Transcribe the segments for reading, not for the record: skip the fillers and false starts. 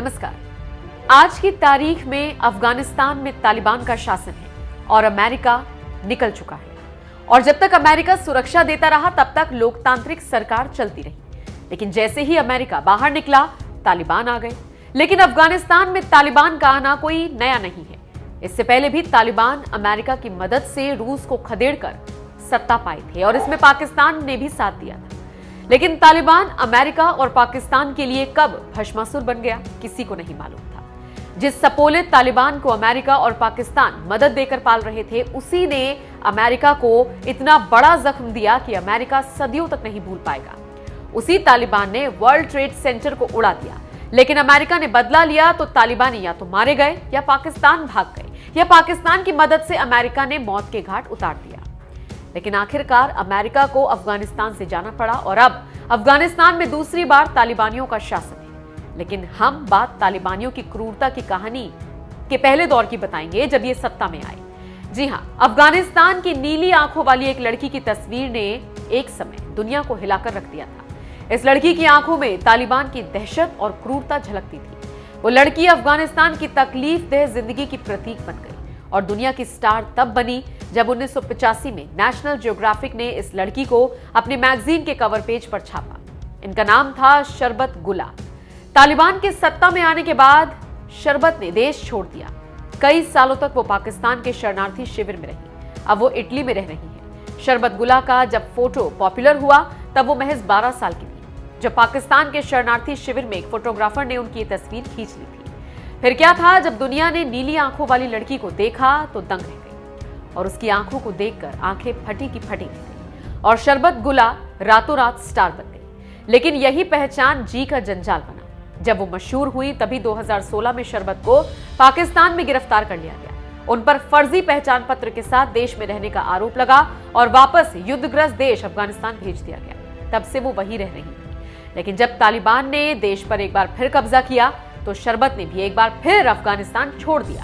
नमस्कार। आज की तारीख में अफगानिस्तान में तालिबान का शासन है और अमेरिका निकल चुका है। और जब तक अमेरिका सुरक्षा देता रहा तब तक लोकतांत्रिक सरकार चलती रही। लेकिन जैसे ही अमेरिका बाहर निकला, तालिबान आ गए। लेकिन अफगानिस्तान में तालिबान का आना कोई नया नहीं है। इससे पहले भी तालिबान अमेरिका की मदद से रूस को खदेड़कर सत्ता पाए थे और इसमें पाकिस्तान ने भी साथ दिया था। लेकिन तालिबान अमेरिका और पाकिस्तान के लिए कब भस्मासुर बन गया, किसी को नहीं मालूम था। जिस सपोले तालिबान को अमेरिका और पाकिस्तान मदद देकर पाल रहे थे, उसी ने अमेरिका को इतना बड़ा जख्म दिया कि अमेरिका सदियों तक नहीं भूल पाएगा। उसी तालिबान ने वर्ल्ड ट्रेड सेंटर को उड़ा दिया। लेकिन अमेरिका ने बदला लिया तो तालिबानी या तो मारे गए या पाकिस्तान भाग गए, या पाकिस्तान की मदद से अमेरिका ने मौत के घाट उतार दिया। लेकिन आखिरकार अमेरिका को अफगानिस्तान से जाना पड़ा और अब अफगानिस्तान में दूसरी बार तालिबानियों का शासन है। लेकिन हम बात तालिबानियों की क्रूरता की कहानी के पहले दौर की बताएंगे, जब ये सत्ता में आए। जी हां, अफगानिस्तान की नीली आंखों वाली एक लड़की की तस्वीर ने एक समय दुनिया को हिलाकर रख दिया था। इस लड़की की आंखों में तालिबान की दहशत और क्रूरता झलकती थी। वो लड़की अफगानिस्तान की तकलीफदेह जिंदगी की प्रतीक बन गई और दुनिया की स्टार तब बनी जब 1985 में नेशनल ज्योग्राफिक ने इस लड़की को अपनी मैगजीन के कवर पेज पर छापा। इनका नाम था शरबत गुला। तालिबान के सत्ता में आने के बाद शरबत ने देश छोड़ दिया। कई सालों तक वो पाकिस्तान के शरणार्थी शिविर में रही। अब वो इटली में रह रही है। शरबत गुला का जब फोटो पॉपुलर हुआ तब वो महज 12 साल की थी। जब पाकिस्तान के शरणार्थी शिविर में एक फोटोग्राफर ने उनकी तस्वीर खींच ली थी। फिर क्या था, जब दुनिया ने नीली आंखों वाली लड़की को देखा तो दंग रह गई और उसकी आंखों को देखकर आंखें फटी की फटी रह गई और शरबत गुला रातों रात स्टार बन गई। लेकिन यही पहचान जी का जंजाल बना। जब वो मशहूर हुई तभी 2016 में शरबत को पाकिस्तान में गिरफ्तार कर लिया गया। उन पर फर्जी पहचान पत्र के साथ देश में रहने का आरोप लगा और वापस युद्धग्रस्त देश अफगानिस्तान भेज दिया गया। तब से वो वहीं रह रही थी। लेकिन जब तालिबान ने देश पर एक बार फिर कब्जा किया तो शरबत ने भी एक बार फिर अफगानिस्तान छोड़ दिया।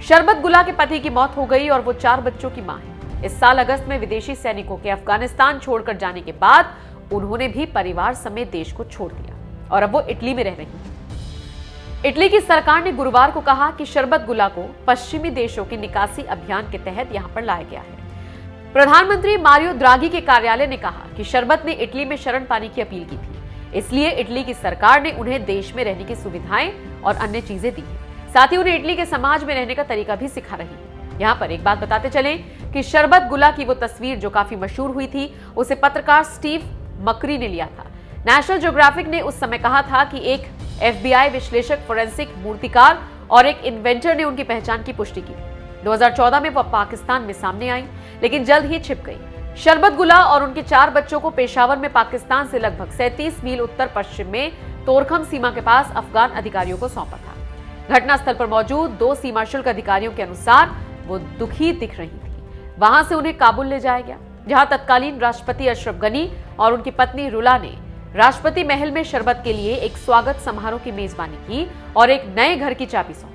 शरबत गुला के पति की मौत हो गई और वो 4 बच्चों की मां है। इस साल अगस्त में विदेशी सैनिकों के अफगानिस्तान छोड़कर जाने के बाद उन्होंने भी परिवार समेत देश को छोड़ दिया और अब वो इटली में रह रही है। इटली की सरकार ने गुरुवार को कहा कि शरबत गुला को पश्चिमी देशों के निकासी अभियान के तहत यहां पर लाया गया है। प्रधानमंत्री मारियो द्रागी के कार्यालय ने कहा कि शरबत ने इटली में शरण पाने की अपील की थी, इसलिए इटली की सरकार ने उन्हें देश में रहने की सुविधाएं और अन्य चीजें दी है। साथ ही उन्हें इटली के समाज में रहने का तरीका भी सिखा रही है। यहाँ पर एक बात बताते चलें कि शरबत गुला की वो तस्वीर जो काफी मशहूर हुई थी, उसे पत्रकार स्टीव मकरी ने लिया था। नेशनल ज्योग्राफिक ने उस समय कहा था कि एक FBI विश्लेषक, फोरेंसिक मूर्तिकार और एक इन्वेंटर ने उनकी पहचान की पुष्टि की थी। 2014 में वह पाकिस्तान में सामने आई, लेकिन जल्द ही छिप गई। शरबत गुला और उनके 4 बच्चों को पेशावर में पाकिस्तान से लगभग 37 मील उत्तर पश्चिम में तोरखम सीमा के पास अफगान अधिकारियों को सौंपा था। घटनास्थल पर मौजूद 2 सीमा शुल्क अधिकारियों के अनुसार वो दुखी दिख रही थी। वहां से उन्हें काबुल ले जाया गया, जहां तत्कालीन राष्ट्रपति अशरफ गनी और उनकी पत्नी रुला ने राष्ट्रपति महल में शरबत के लिए एक स्वागत समारोह की मेजबानी की और एक नए घर की चाबी सौंपी।